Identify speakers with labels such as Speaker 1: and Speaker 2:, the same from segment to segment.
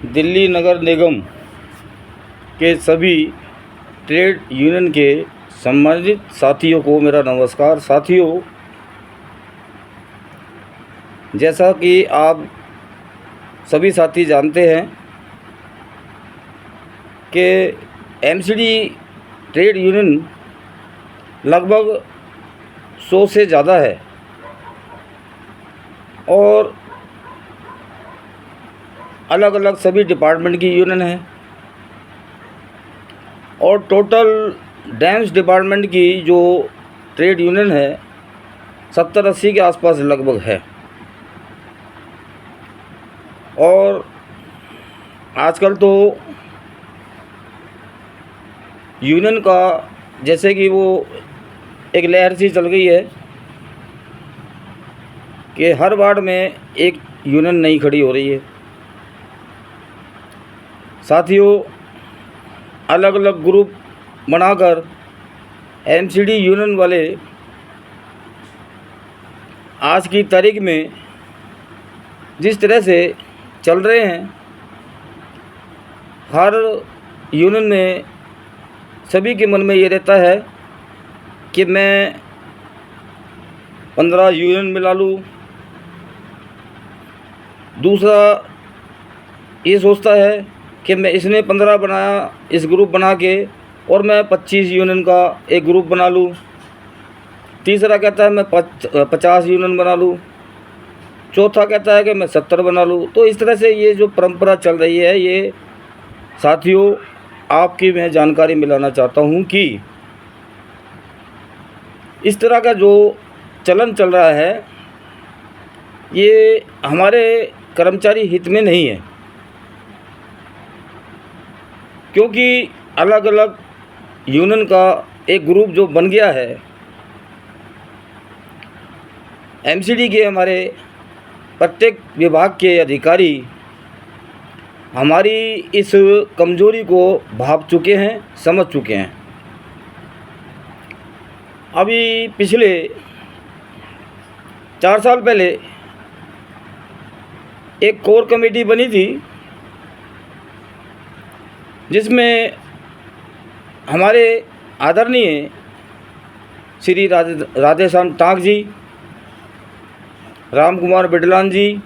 Speaker 1: दिल्ली नगर निगम के सभी trade union के सम्मानित साथियों को मेरा नमस्कार। साथियों, जैसा कि आप सभी साथी जानते हैं कि एमसीडी ट्रेड यूनियन लगभग 100 से ज़्यादा है और अलग अलग सभी डिपार्टमेंट की यूनियन है और टोटल डैम्स डिपार्टमेंट की जो ट्रेड यूनियन है 70-80 के आसपास लगभग है। और आजकल तो यूनियन का जैसे कि वो एक लहर सी चल गई है कि हर वार्ड में एक यूनियन नई खड़ी हो रही है। साथियों, अलग अलग ग्रुप बनाकर एमसीडी यूनियन वाले आज की तारीख में जिस तरह से चल रहे हैं, हर यूनियन में सभी के मन में ये रहता है कि मैं 15 यूनियन मिला लूँ। दूसरा ये सोचता है कि मैं इसने 15 बनाया, इस ग्रुप बना के, और मैं 25 यूनियन का एक ग्रुप बना लूँ। तीसरा कहता है मैं 50 यूनियन बना लूँ। चौथा कहता है कि मैं 70 बना लूँ। तो इस तरह से ये जो परंपरा चल रही है, ये साथियों आपकी मैं जानकारी मिलाना चाहता हूँ कि इस तरह का जो चलन चल रहा है ये हमारे कर्मचारी हित में नहीं है, क्योंकि अलग अलग यूनियन का एक ग्रुप जो बन गया है, एमसीडी के हमारे प्रत्येक विभाग के अधिकारी हमारी इस कमजोरी को भाप चुके हैं, समझ चुके हैं। अभी पिछले 4 साल पहले एक कोर कमेटी बनी थी जिसमें हमारे आदरणीय श्री राधेश्याम टांक जी, राम कुमार बिडलान जी,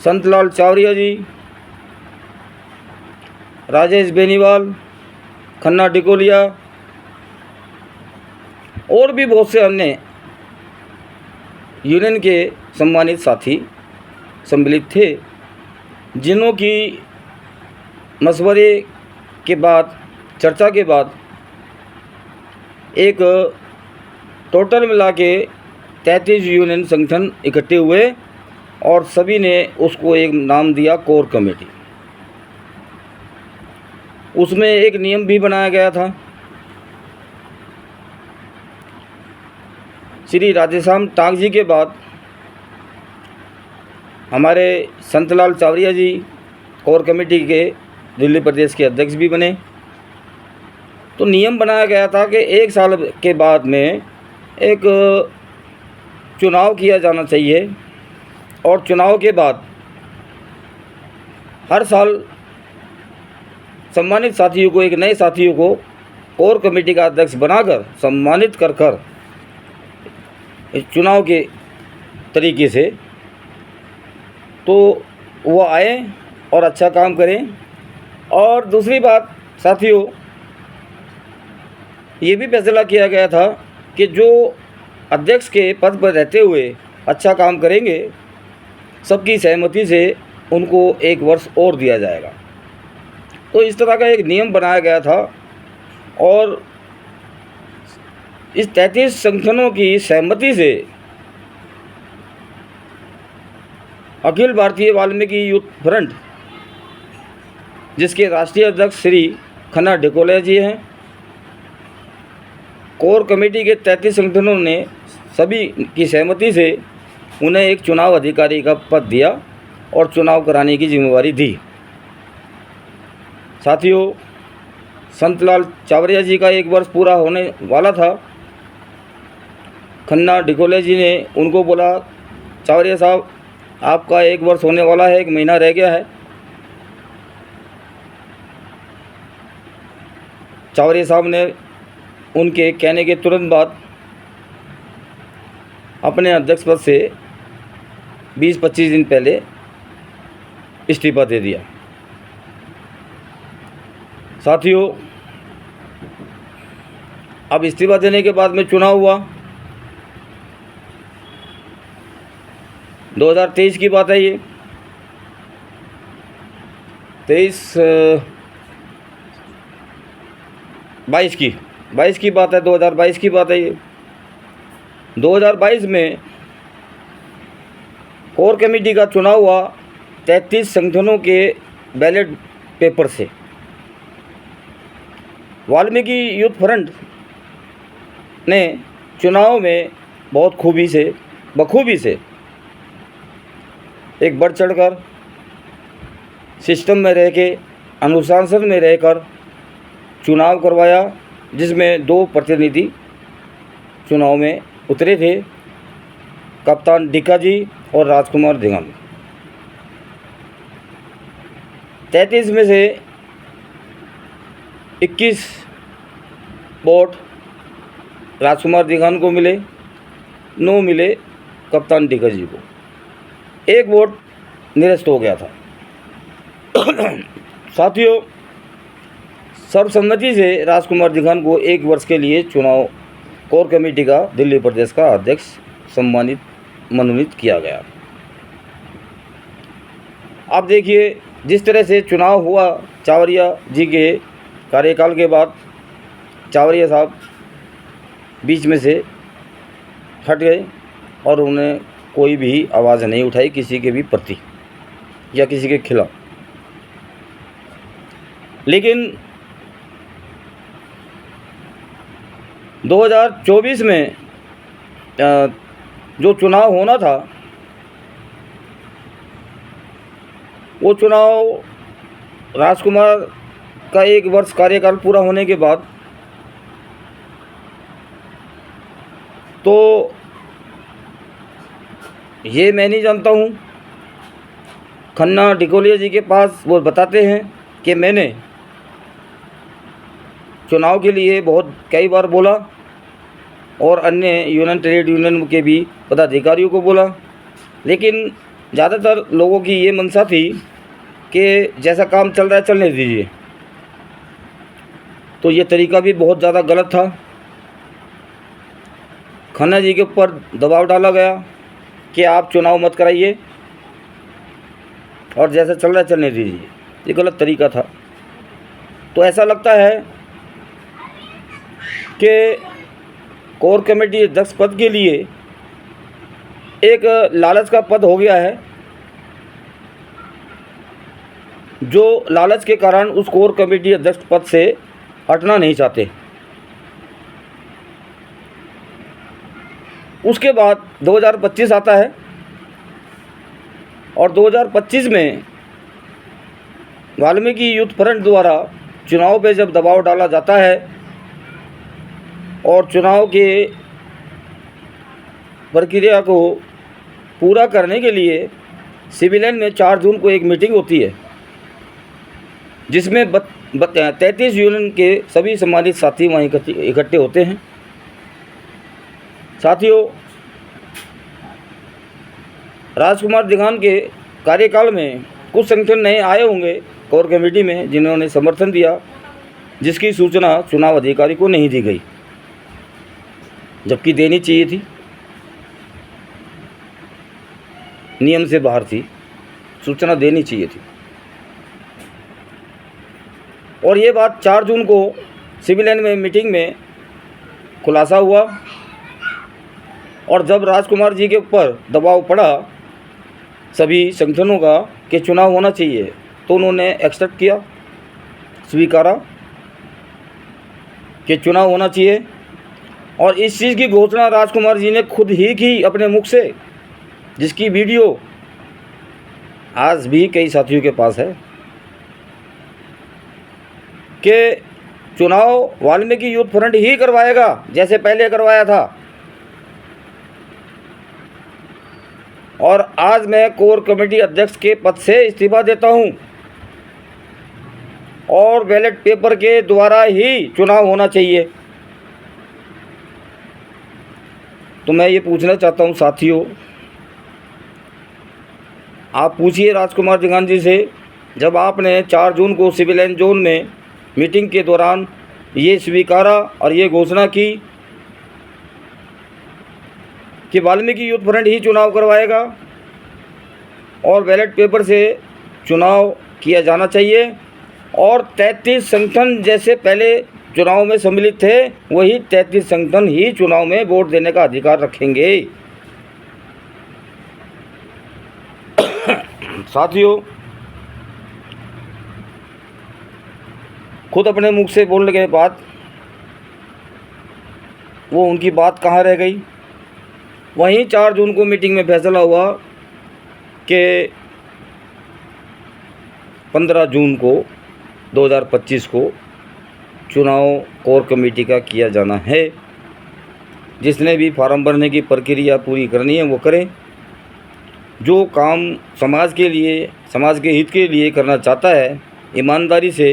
Speaker 1: संतलाल चावरिया जी, राजेश बेनीवाल, खन्ना डिकोलिया और भी बहुत से अन्य यूनियन के सम्मानित साथी सम्मिलित थे, जिन्हों की मशवरे के बाद, चर्चा के बाद एक टोटल मिला के 33 यूनियन संगठन इकट्ठे हुए और सभी ने उसको एक नाम दिया कोर कमेटी। उसमें एक नियम भी बनाया गया था। श्री राधेश्याम टांक जी के बाद हमारे संतलाल चावरिया जी कोर कमेटी के दिल्ली प्रदेश के अध्यक्ष भी बने। तो नियम बनाया गया था कि 1 साल के बाद में एक चुनाव किया जाना चाहिए और चुनाव के बाद हर साल सम्मानित साथियों को, एक नए साथियों को कोर कमेटी का अध्यक्ष बनाकर सम्मानित कर इस चुनाव के तरीके से तो वो आए और अच्छा काम करें। और दूसरी बात साथियों, ये भी फैसला किया गया था कि जो अध्यक्ष के पद पर रहते हुए अच्छा काम करेंगे, सबकी सहमति से उनको 1 वर्ष और दिया जाएगा। तो इस तरह का एक नियम बनाया गया था और इस 33 संगठनों की सहमति से अखिल भारतीय वाल्मीकि यूथ फ्रंट, जिसके राष्ट्रीय अध्यक्ष श्री खन्ना डिकोलिया जी हैं, कोर कमेटी के 33 संगठनों ने सभी की सहमति से उन्हें एक चुनाव अधिकारी का पद दिया और चुनाव कराने की जिम्मेवारी दी। साथियों, संतलाल चावरिया जी का 1 वर्ष पूरा होने वाला था। खन्ना डिकोलिया जी ने उनको बोला, चावरिया साहब आपका 1 वर्ष होने वाला है, 1 महीना रह गया है। चावरिया साहब ने उनके कहने के तुरंत बाद अपने अध्यक्ष पद से 20-25 दिन पहले इस्तीफा दे दिया। साथियों, अब इस्तीफा देने के बाद में चुनाव हुआ। 2023 की बात है ये, 22 की बात है, 2022 की बात है ये। 2022 में कोर कमेटी का चुनाव हुआ 33 संगठनों के बैलेट पेपर से। वाल्मीकि यूथ फ्रंट ने चुनाव में बहुत बखूबी से एक बढ़ चढ़कर सिस्टम में रह के, अनुशासन में रहकर चुनाव करवाया, जिसमें 2 प्रतिनिधि चुनाव में उतरे थे, कप्तान डिक्का जी और राजकुमार दिगान। 33 में से 21 वोट राजकुमार दिगान को मिले, 9 मिले कप्तान डिक्का जी को। 1 वोट निरस्त हो गया था। साथियों, सर्वसम्मति से राजकुमार दिगान को 1 वर्ष के लिए चुनाव कोर कमेटी का दिल्ली प्रदेश का अध्यक्ष मनोनीत किया गया। अब देखिए, जिस तरह से चुनाव हुआ, चावरिया जी के कार्यकाल के बाद चावरिया साहब बीच में से हट गए और उन्हें कोई भी आवाज़ नहीं उठाई किसी के भी प्रति या किसी के खिलाफ। लेकिन 2024 में जो चुनाव होना था, वो चुनाव राजकुमार का 1 वर्ष कार्यकाल पूरा होने के बाद तो ये मैं नहीं जानता हूँ। खन्ना डिकोलिया जी के पास वो बताते हैं कि मैंने चुनाव के लिए कई बार बोला और अन्य ट्रेड यूनियन के भी पदाधिकारियों को बोला, लेकिन ज़्यादातर लोगों की ये मंशा थी कि जैसा काम चल रहा है चलने दीजिए। तो ये तरीका भी बहुत ज़्यादा गलत था। खन्ना जी के ऊपर दबाव डाला गया कि आप चुनाव मत कराइए और जैसा चल रहा है चलने दीजिए। ये गलत तरीका था। तो ऐसा लगता है कि कोर कमेटी अध्यक्ष पद के लिए एक लालच का पद हो गया है, जो लालच के कारण उस कोर कमेटी अध्यक्ष पद से हटना नहीं चाहते। उसके बाद 2025 आता है और 2025 में वाल्मीकि यूथ फ्रंट द्वारा चुनाव पे जब दबाव डाला जाता है और चुनाव के प्रक्रिया को पूरा करने के लिए सिविलियन में 4 जून को एक मीटिंग होती है, जिसमें 33 यूनियन के सभी सम्मानित साथी वहीं इकट्ठे होते हैं। साथियों, राजकुमार दिगान के कार्यकाल में कुछ संगठन नए आए होंगे कोर कमेटी में जिन्होंने समर्थन दिया, जिसकी सूचना चुनाव अधिकारी को नहीं दी गई, जबकि देनी चाहिए थी, नियम से बाहर थी, सूचना देनी चाहिए थी। और ये बात 4 जून को सिविलियन में मीटिंग में खुलासा हुआ और जब राजकुमार जी के ऊपर दबाव पड़ा सभी संगठनों का कि चुनाव होना चाहिए, तो उन्होंने एक्सेप्ट किया, स्वीकारा कि चुनाव होना चाहिए। और इस चीज़ की घोषणा राजकुमार जी ने खुद ही की अपने मुख से, जिसकी वीडियो आज भी कई साथियों के पास है कि चुनाव वाल्मीकि यूथ फ्रंट ही करवाएगा जैसे पहले करवाया था। और आज मैं कोर कमेटी अध्यक्ष के पद से इस्तीफा देता हूं और बैलेट पेपर के द्वारा ही चुनाव होना चाहिए। तो मैं ये पूछना चाहता हूं साथियों, आप पूछिए राजकुमार जिंगान जी से, जब आपने 4 जून को सिविलियन जोन में मीटिंग के दौरान ये स्वीकारा और ये घोषणा की कि वाल्मीकि यूथ फ्रंट ही चुनाव करवाएगा और बैलेट पेपर से चुनाव किया जाना चाहिए, और 33 संगठन जैसे पहले चुनाव में सम्मिलित थे वही 33 संगठन ही चुनाव में वोट देने का अधिकार रखेंगे। साथियों, खुद अपने मुख से बोलने के बाद वो उनकी बात कहाँ रह गई। वहीं 4 जून को मीटिंग में फैसला हुआ कि 15 जून को 2025 को चुनाव कोर कमेटी का किया जाना है। जिसने भी फार्म भरने की प्रक्रिया पूरी करनी है वो करें। जो काम समाज के लिए, समाज के हित के लिए करना चाहता है, ईमानदारी से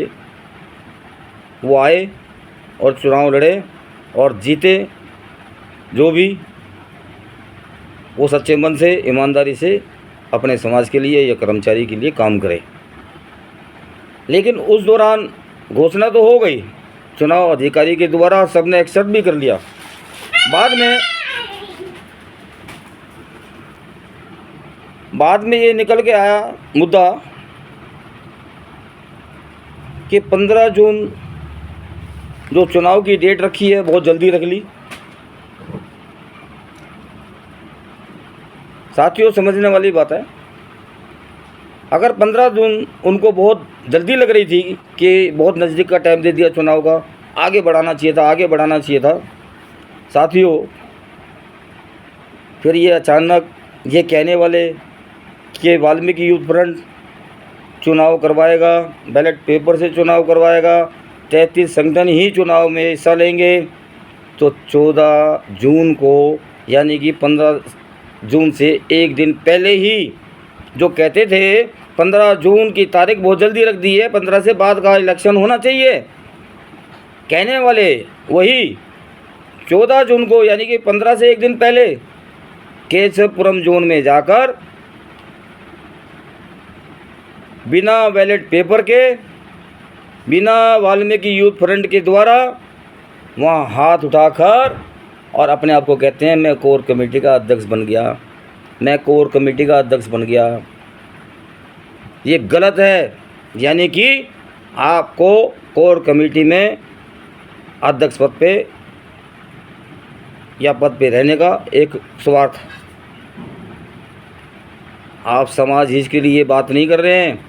Speaker 1: वो आए और चुनाव लड़े और जीते। जो भी वो सच्चे मन से, ईमानदारी से अपने समाज के लिए या कर्मचारी के लिए काम करे। लेकिन उस दौरान घोषणा तो हो गई चुनाव अधिकारी के द्वारा, सबने एक्सेप्ट भी कर लिया। बाद में ये निकल के आया मुद्दा कि 15 जून जो चुनाव की डेट रखी है बहुत जल्दी रख ली। साथियों, समझने वाली बात है, अगर 15 जून उनको बहुत जल्दी लग रही थी कि बहुत नज़दीक का टाइम दे दिया चुनाव का, आगे बढ़ाना चाहिए था। साथियों, फिर ये अचानक ये कहने वाले कि वाल्मीकि यूथ फ्रंट चुनाव करवाएगा, बैलेट पेपर से चुनाव करवाएगा, 33 संगठन ही चुनाव में हिस्सा लेंगे। तो 14 जून को यानी कि 15 जून से एक दिन पहले ही जो कहते थे 15 जून की तारीख बहुत जल्दी रख दी है, 15 से बाद का इलेक्शन होना चाहिए, कहने वाले वही 14 जून को यानी कि 15 से एक दिन पहले केशवपुरम जोन में जाकर बिना बैलेट पेपर के, बिना वाल्मीकि यूथ फ्रंट के द्वारा वहाँ हाथ उठाकर और अपने आप को कहते हैं मैं कोर कमेटी का अध्यक्ष बन गया, मैं कोर कमेटी का अध्यक्ष बन गया। ये गलत है। यानी कि आपको कोर कमेटी में अध्यक्ष पद पे या पद पे रहने का एक स्वार्थ, आप समाज हित के लिए बात नहीं कर रहे हैं,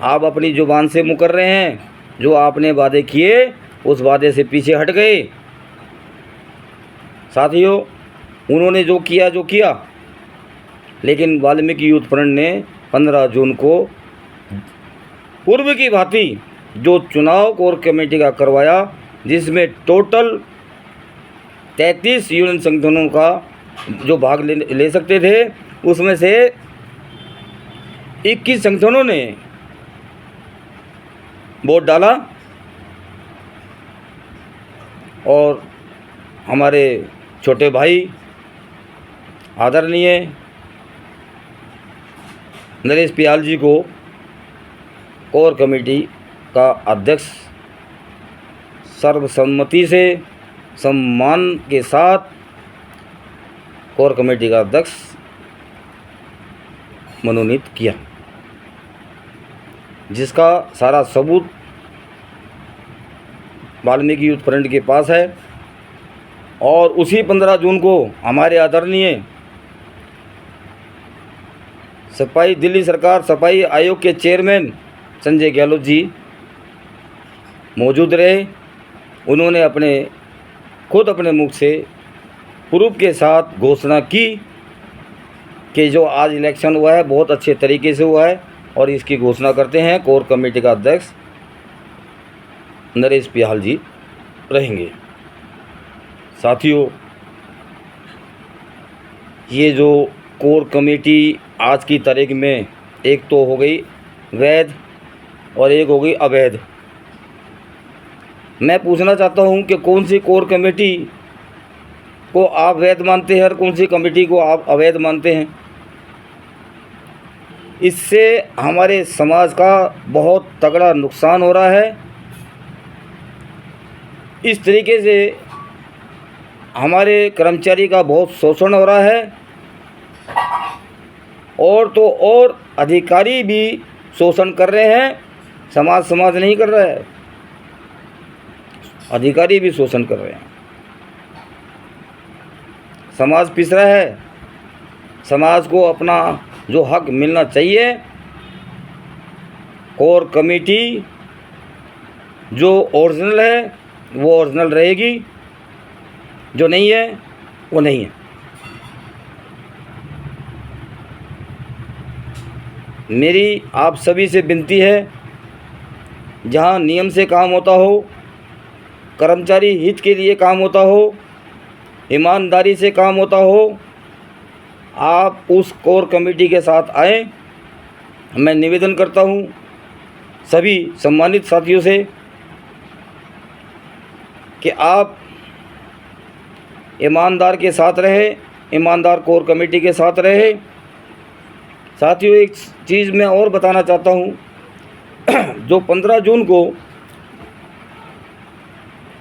Speaker 1: आप अपनी जुबान से मुकर रहे हैं। जो आपने वादे किए उस वादे से पीछे हट गए। साथियों, उन्होंने जो किया, लेकिन वाल्मीकि यूथ फ्रंट ने 15 जून को पूर्व की भांति जो चुनाव कोर कमेटी का करवाया, जिसमें टोटल 33 यूनियन संगठनों का जो भाग ले सकते थे, उसमें से 21 संगठनों ने वोट डाला और हमारे छोटे भाई आदरणीय नरेश पियाल जी को कोर कमेटी का अध्यक्ष सर्वसम्मति से सम्मान के साथ कोर कमेटी का अध्यक्ष मनोनीत किया, जिसका सारा सबूत वाल्मीकि यूथ फ्रंट के पास है। और उसी 15 जून को हमारे आदरणीय दिल्ली सरकार सफाई आयोग के चेयरमैन संजय गहलोत जी मौजूद रहे। उन्होंने खुद अपने मुख से प्रूफ के साथ घोषणा की कि जो आज इलेक्शन हुआ है बहुत अच्छे तरीके से हुआ है और इसकी घोषणा करते हैं कोर कमेटी का अध्यक्ष नरेश पियाल जी रहेंगे। साथियों, ये जो कोर कमेटी आज की तारीख में एक तो हो गई वैध और एक हो गई अवैध। मैं पूछना चाहता हूं कि कौन सी कोर कमेटी को आप वैध मानते हैं और कौन सी कमेटी को आप अवैध मानते हैं। इससे हमारे समाज का बहुत तगड़ा नुकसान हो रहा है। इस तरीके से हमारे कर्मचारी का बहुत शोषण हो रहा है और तो और अधिकारी भी शोषण कर रहे हैं। समाज नहीं कर रहा है, अधिकारी भी शोषण कर रहे हैं। समाज पिस रहा है। समाज को अपना जो हक मिलना चाहिए, कोर कमेटी जो ओरिजिनल है वो ओरिजिनल रहेगी, जो नहीं है वो नहीं है। मेरी आप सभी से विनती है, जहाँ नियम से काम होता हो, कर्मचारी हित के लिए काम होता हो, ईमानदारी से काम होता हो, आप उस कोर कमेटी के साथ आएं। मैं निवेदन करता हूं सभी सम्मानित साथियों से कि आप ईमानदार के साथ रहें, ईमानदार कोर कमेटी के साथ रहें। साथियों, एक चीज़ मैं और बताना चाहता हूं, जो 15 जून को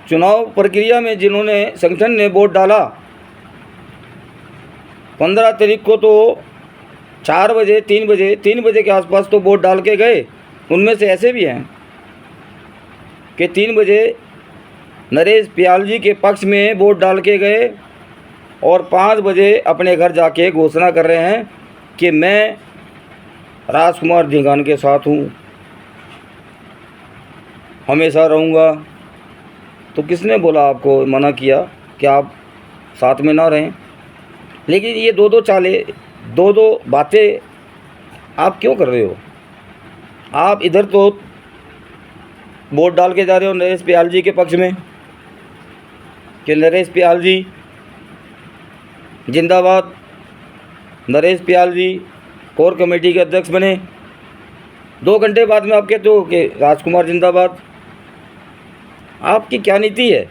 Speaker 1: चुनाव प्रक्रिया में जिन्होंने संगठन ने वोट डाला, 15 तारीख को तो 4 बजे 3 बजे के आसपास तो वोट डाल के गए। उनमें से ऐसे भी हैं कि 3 बजे नरेश प्याल जी के पक्ष में वोट डाल के गए और 5 बजे अपने घर जाके घोषणा कर रहे हैं कि मैं राजकुमार ढिंगान के साथ हूँ, हमेशा रहूँगा। तो किसने बोला, आपको मना किया कि आप साथ में ना रहें? लेकिन ये दो दो बातें आप क्यों कर रहे हो? आप इधर तो वोट डाल के जा रहे हो नरेश प्याल जी के पक्ष में कि नरेश प्याल जी जिंदाबाद, नरेश प्याल जी कोर कमेटी के अध्यक्ष बने। 2 घंटे बाद में आप कहते हो कि राजकुमार जिंदाबाद। आपकी क्या नीति है?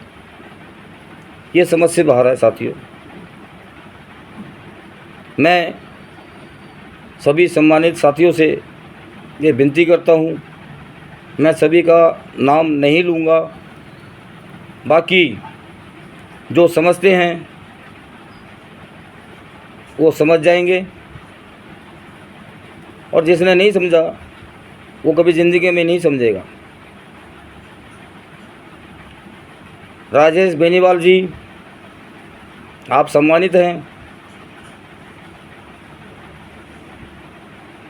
Speaker 1: ये समझ से बाहर है साथियों। मैं सभी सम्मानित साथियों से ये विनती करता हूँ, मैं सभी का नाम नहीं लूँगा, बाकी जो समझते हैं वो समझ जाएंगे और जिसने नहीं समझा वो कभी ज़िंदगी में नहीं समझेगा। राजेश बेनीवाल जी, आप सम्मानित हैं।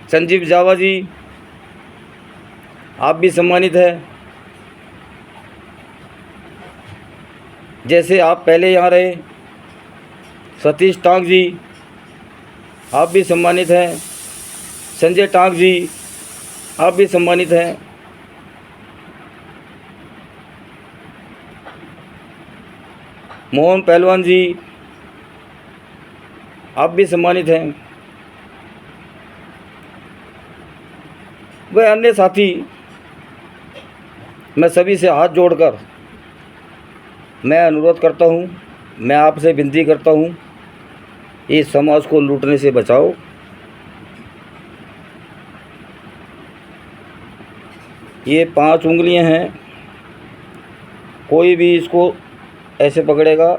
Speaker 1: संजीव जावा जी, आप भी सम्मानित हैं। जैसे आप पहले यहाँ रहे, सतीश टांग जी, आप भी सम्मानित हैं। संजय टांग जी, आप भी सम्मानित हैं। मोहन पहलवान जी, आप भी सम्मानित हैं। वह अन्य साथी, मैं सभी से हाथ जोड़कर मैं अनुरोध करता हूं, मैं आपसे विनती करता हूं, इस समाज को लूटने से बचाओ। ये 5 उंगलियां हैं, कोई भी इसको ऐसे पकड़ेगा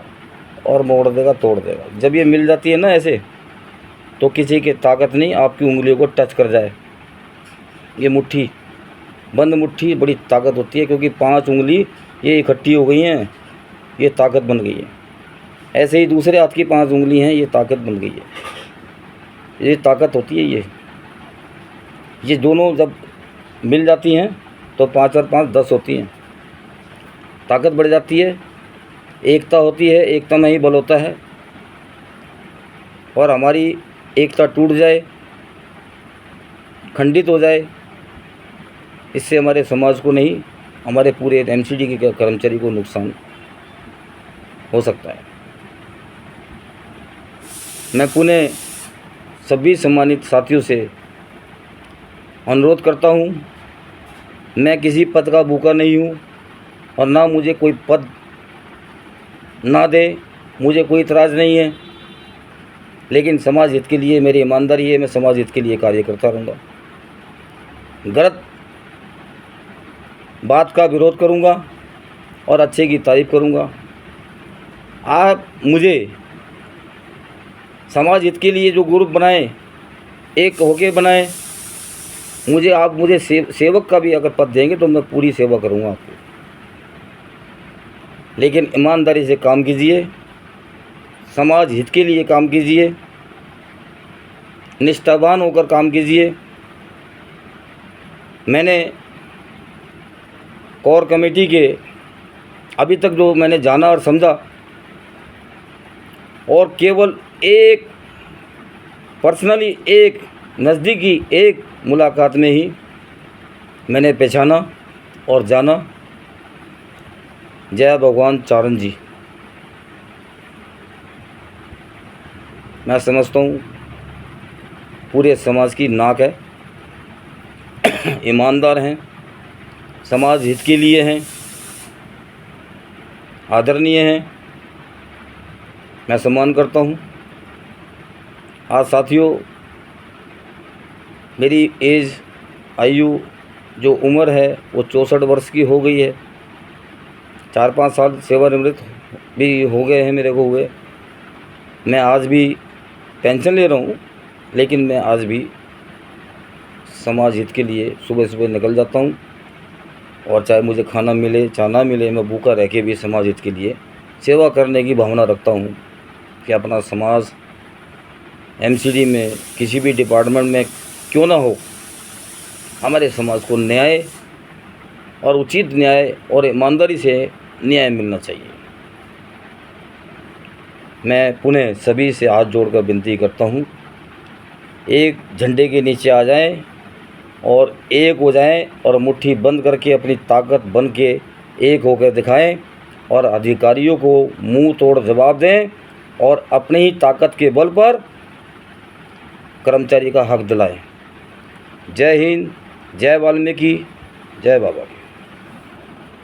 Speaker 1: और मोड़ देगा, तोड़ देगा। जब ये मिल जाती है ना ऐसे, तो किसी की ताकत नहीं आपकी उंगलियों को टच कर जाए। ये मुट्ठी, बंद मुट्ठी बड़ी ताकत होती है, क्योंकि 5 उंगली ये इकट्ठी हो गई हैं, ये ताकत बन गई है। ऐसे ही दूसरे हाथ की 5 उंगली हैं, ये ताकत बन गई है। ये ताकत होती है। ये दोनों जब मिल जाती हैं तो 5 और 5 10 होती हैं, ताकत बढ़ जाती है, एकता होती है। एकता में ही बल होता है। और हमारी एकता टूट जाए, खंडित हो जाए, इससे हमारे समाज को नहीं, हमारे पूरे एमसीडी के कर्मचारी को नुकसान हो सकता है। मैं पुनः सभी सम्मानित साथियों से अनुरोध करता हूँ, मैं किसी पद का भूखा नहीं हूँ और ना मुझे कोई पद ना दे, मुझे कोई इतराज़ नहीं है, लेकिन समाज हित के लिए मेरी ईमानदारी है, मैं समाज हित के लिए कार्य करता रहूँगा। गलत बात का विरोध करूँगा और अच्छे की तारीफ़ करूँगा। आप मुझे समाज हित के लिए जो ग्रुप बनाए, एक होके बनाए, आप मुझे सेवक का भी अगर पद देंगे तो मैं पूरी सेवा करूँगा आपको, लेकिन ईमानदारी से काम कीजिए, समाज हित के लिए काम कीजिए, निष्ठावान होकर काम कीजिए। मैंने कोर कमेटी के अभी तक जो मैंने जाना और समझा, और केवल एक पर्सनली एक नज़दीकी एक मुलाकात में ही मैंने पहचाना और जाना। जय भगवान चारण जी। मैं समझता हूँ पूरे समाज की नाक है, ईमानदार हैं, समाज हित के लिए हैं, आदरणीय हैं, मैं सम्मान करता हूँ। आज साथियों, मेरी एज आयु जो उम्र है वो 64 वर्ष की हो गई है। 4-5 साल सेवानिवृत्त भी हो गए हैं मेरे को हुए। मैं आज भी पेंशन ले रहा हूँ, लेकिन मैं आज भी समाज हित के लिए सुबह सुबह निकल जाता हूँ, और चाहे मुझे खाना मिले चाहे ना मिले, मैं भूखा रह के भी समाज हित के लिए सेवा करने की भावना रखता हूँ कि अपना समाज एमसीडी में किसी भी डिपार्टमेंट में क्यों ना हो, हमारे समाज को न्याय और उचित न्याय और ईमानदारी से न्याय मिलना चाहिए। मैं पुनः सभी से हाथ जोड़कर विनती करता हूँ, एक झंडे के नीचे आ जाएं और एक हो जाएं और मुट्ठी बंद करके अपनी ताकत बन के एक होकर दिखाएं और अधिकारियों को मुंह तोड़ जवाब दें और अपनी ही ताकत के बल पर कर्मचारी का हक दिलाएं। जय हिंद, जय वाल्मीकि, जय बाबा।